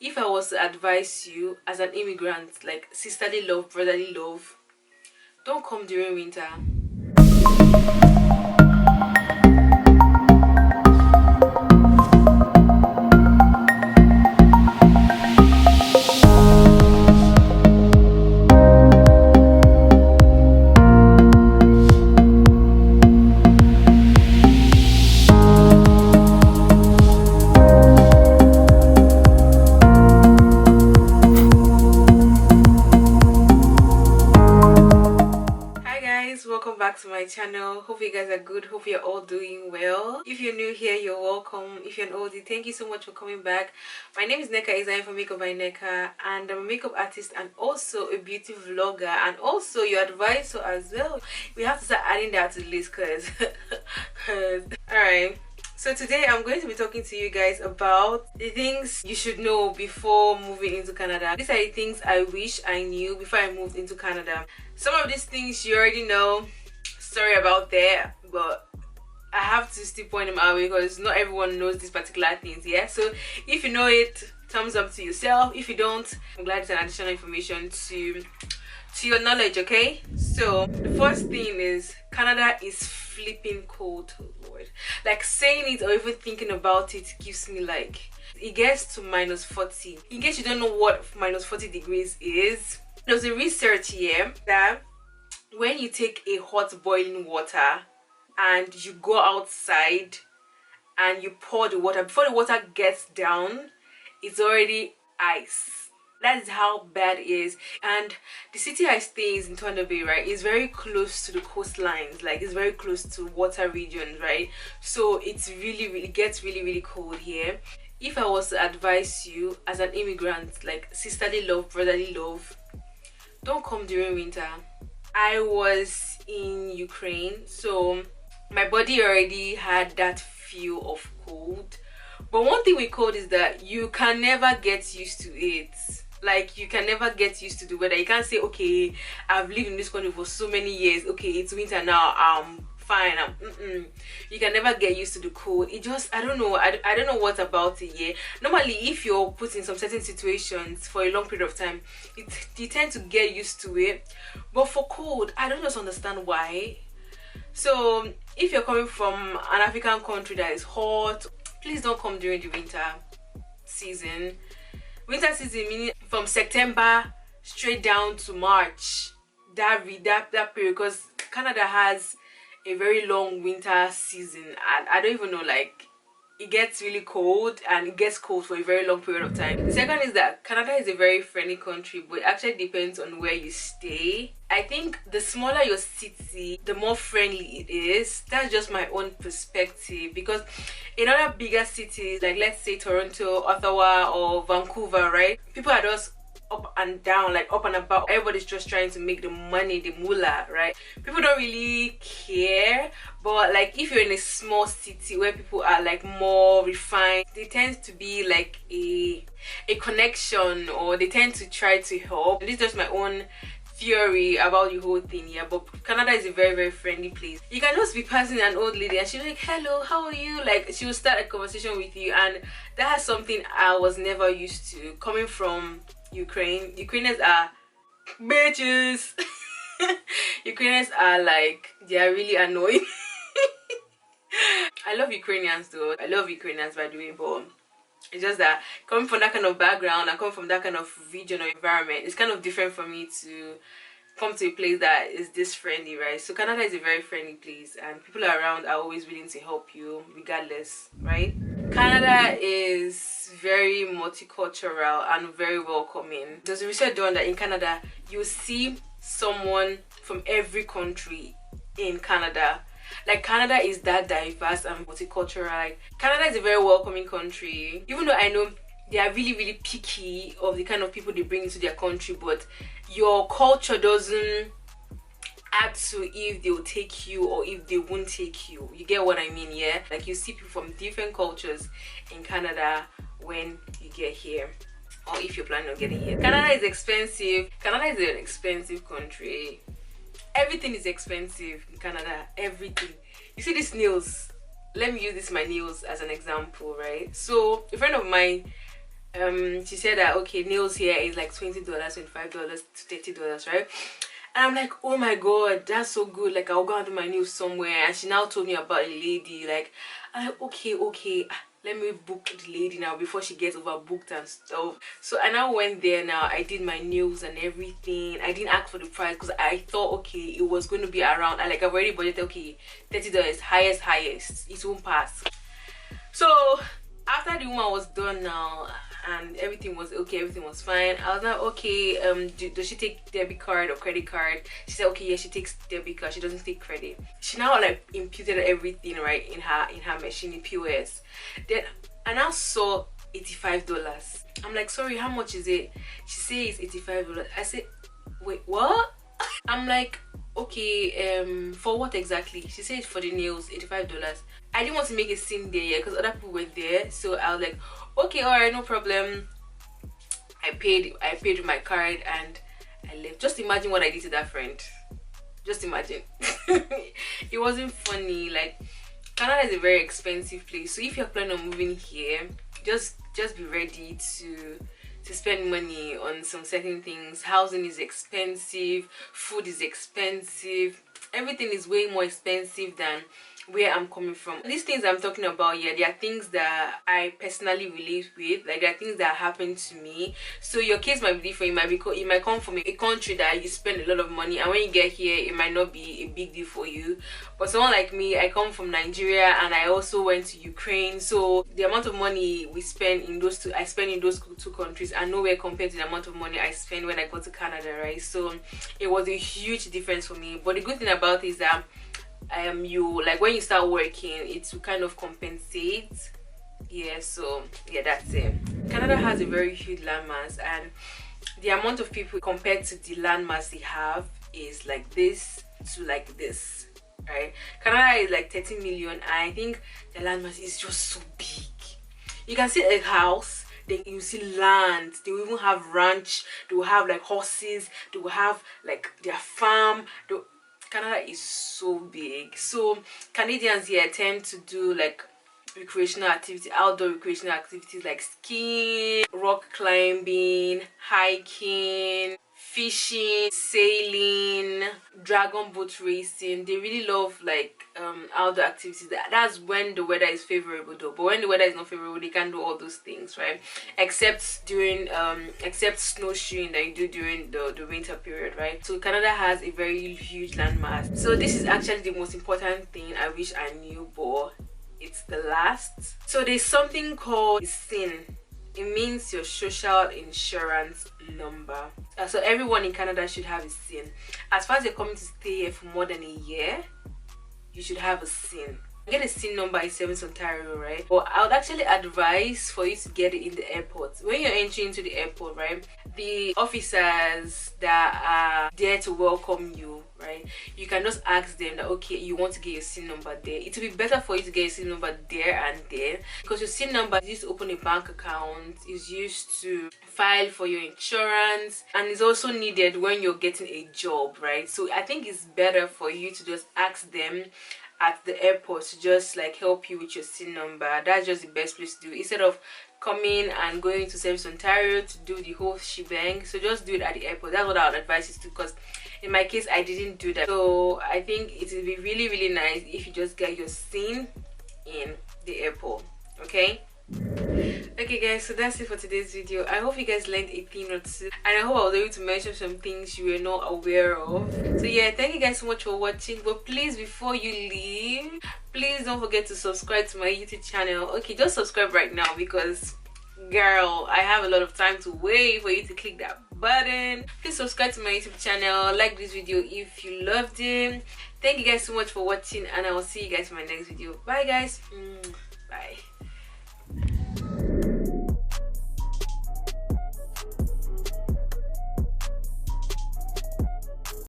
If I was to advise you as an immigrant, like sisterly love, brotherly love, don't come during winter. Hi guys, welcome back to my channel. Hope you guys are good. Hope you're all doing well. If you're new here, you're welcome. If you're an oldie, thank you so much for coming back. My name is Neka Isaiah from Makeupbynneka, and I'm a makeup artist and also a beauty vlogger and also your advisor as well. We have to start adding that to the list because alright. So today I'm going to be talking to you guys about the things you should know before moving into Canada. These are the things I wish I knew before I moved into Canada. Some of these things you already know. Sorry about that, but I have to still point them out because not everyone knows these particular things, yeah? So if you know it, thumbs up to yourself. If you don't, I'm glad it's an additional information to your knowledge, okay? So the first thing is Canada is flipping cold, oh Lord. Like saying it or even thinking about it gives me like, it gets to -40. In case you don't know what -40 degrees is, there's a research here that when you take a hot boiling water and you go outside and you pour the water, before the water gets down, it's already ice. That is how bad it is. And the city I stay in Thunder Bay, right, is very close to the coastlines. Like it's very close to water regions, right? So it's really gets really cold here. If I was to advise you as an immigrant, like sisterly love, brotherly love, don't come during winter. I was in Ukraine, so my body already had that feel of cold. But one thing with cold is that you can never get used to it. Like you can never get used to the weather. You can't say, okay, I've lived in this country for so many years, okay, it's winter now, I'm fine. You can never get used to the cold. It just, I don't know, I don't know what about it. Yeah, normally if you're put in some certain situations for a long period of time, you tend to get used to it. But for cold, I don't just understand why. So if you're coming from an African country that is hot, please don't come during the winter season. Winter season meaning from September straight down to March. That period, because Canada has a very long winter season, and I don't even know, like it gets really cold and it gets cold for a very long period of time. The second is that Canada is a very friendly country, but it actually depends on where you stay. I think the smaller your city, the more friendly it is. That's just my own perspective, because in other bigger cities, like let's say Toronto, Ottawa or Vancouver, right, people are just up and down, like up and about. Everybody's just trying to make the money, the moolah, right? People don't really care. But like if you're in a small city where people are like more refined, they tend to be like a connection, or they tend to try to help. This is just my own theory about the whole thing, yeah. But Canada is a very friendly place. You can just be passing an old lady and she's like, hello, how are you? Like she will start a conversation with you, and that's something I was never used to coming from Ukraine. Ukrainians are bitches. Ukrainians are like, they are really annoying. I love Ukrainians though. I love Ukrainians, by the way, but it's just that coming from that kind of background and coming from that kind of region or environment, it's kind of different for me to come to a place that is this friendly, right? So Canada is a very friendly place, and people around are always willing to help you regardless, right? Canada is very multicultural and very welcoming. There's a research done that in Canada you see someone from every country in Canada. Like Canada is that diverse and multicultural. Like, Canada is a very welcoming country, even though I know they are really picky of the kind of people they bring into their country, but your culture doesn't add to if they will take you or if they won't take you. You get what I mean? Yeah, like you see people from different cultures in Canada when you get here, or if you're planning on getting here. Canada is expensive. Canada is an expensive country. Everything is expensive in Canada. Everything. You see these nails, let me use my nails as an example, right? So a friend of mine she said that okay, nails here is like $20, $25 to $30, right? And I'm like, oh my god, that's so good. Like, I'll go and do my nails somewhere. And she now told me about a lady. Like, I'm like, okay, let me book the lady now before she gets overbooked and stuff. So I now went there. Now I did my nails and everything. I didn't ask for the price because I thought, okay, it was going to be around. Like, I've already budgeted, okay, $30, highest, it won't pass. So after the woman was done now and everything was okay, everything was fine, I was like, okay, does she take debit card or credit card? She said, okay, yeah, she takes debit card, she doesn't take credit. She now like imputed everything right in her machine, in POS. Then I now saw $85. I'm like, sorry, how much is it? She says it's $85. I said, wait, what? I'm like, okay, for what exactly? She said for the nails, $85. I didn't want to make a scene there, yeah, because other people were there. So I was like, okay, alright, no problem. I paid with my card and I left. Just imagine what I did to that friend. Just imagine. It wasn't funny. Like, Canada is a very expensive place. So if you're planning on moving here, just be ready to spend money on some certain things. Housing is expensive, food is expensive, everything is way more expensive than where I'm coming from. These things I'm talking about, yeah, they are things that I personally relate with. Like, they are things that happen to me. So your case might be different. It might come from a country that you spend a lot of money, and when you get here it might not be a big deal for you. But someone like me, I come from Nigeria and I also went to Ukraine, so the amount of money we spend in those two, I spend in those two countries, are nowhere compared to the amount of money I spend when I go to Canada, right? So it was a huge difference for me. But the good thing about it is that you, like, when you start working, it will kind of compensate. Yeah, so yeah, that's it. Canada has a very huge landmass, and the amount of people compared to the landmass they have is like this to like this, right? Canada is like 30 million, and I think the landmass is just so big. You can see a house, then you see land, they will even have ranch, they will have like horses, they will have like their farm. Canada is so big. So Canadians here tend to do like recreational activity, outdoor recreational activities like skiing, rock climbing, hiking, fishing, sailing, dragon boat racing. They really love like outdoor activities. That's when the weather is favorable though. But when the weather is not favorable, they can't do all those things, right? Except during except snowshoeing that you do during the winter period, right? So Canada has a very huge landmass. So this is actually the most important thing I wish I knew, but it's the last. So there's something called SIN. It means your social insurance number. So everyone in Canada should have a SIN. As far as you're coming to stay here for more than a year, you should have a SIN. Get a SIN number in Service Ontario, right? But I would actually advise for you to get it in the airport. When you're entering into the airport, right, the officers that are there to welcome you, right, you can just ask them that, okay, you want to get your SIN number there. It will be better for you to get your SIN number there and there, because your SIN number is used to open a bank account, is used to file for your insurance, and is also needed when you're getting a job, right? So I think it's better for you to just ask them at the airport to just like help you with your SIN number. That's just the best place to do, instead of coming and going to Service Ontario to do the whole shebang. So just do it at the airport. That's what I would advise you to do, because in my case I didn't do that. So I think it would be really, really nice if you just get your SIN in the airport. Okay guys, so that's it for today's video. I hope you guys learned a thing or two, and I hope I was able to mention some things you were not aware of. So yeah, thank you guys so much for watching. But please, before you leave, please don't forget to subscribe to my YouTube channel. Okay, just subscribe right now, because girl, I have a lot of time to wait for you to click that button. Please subscribe to my YouTube channel, like this video if you loved it. Thank you guys so much for watching, and I will see you guys in my next video. Bye guys.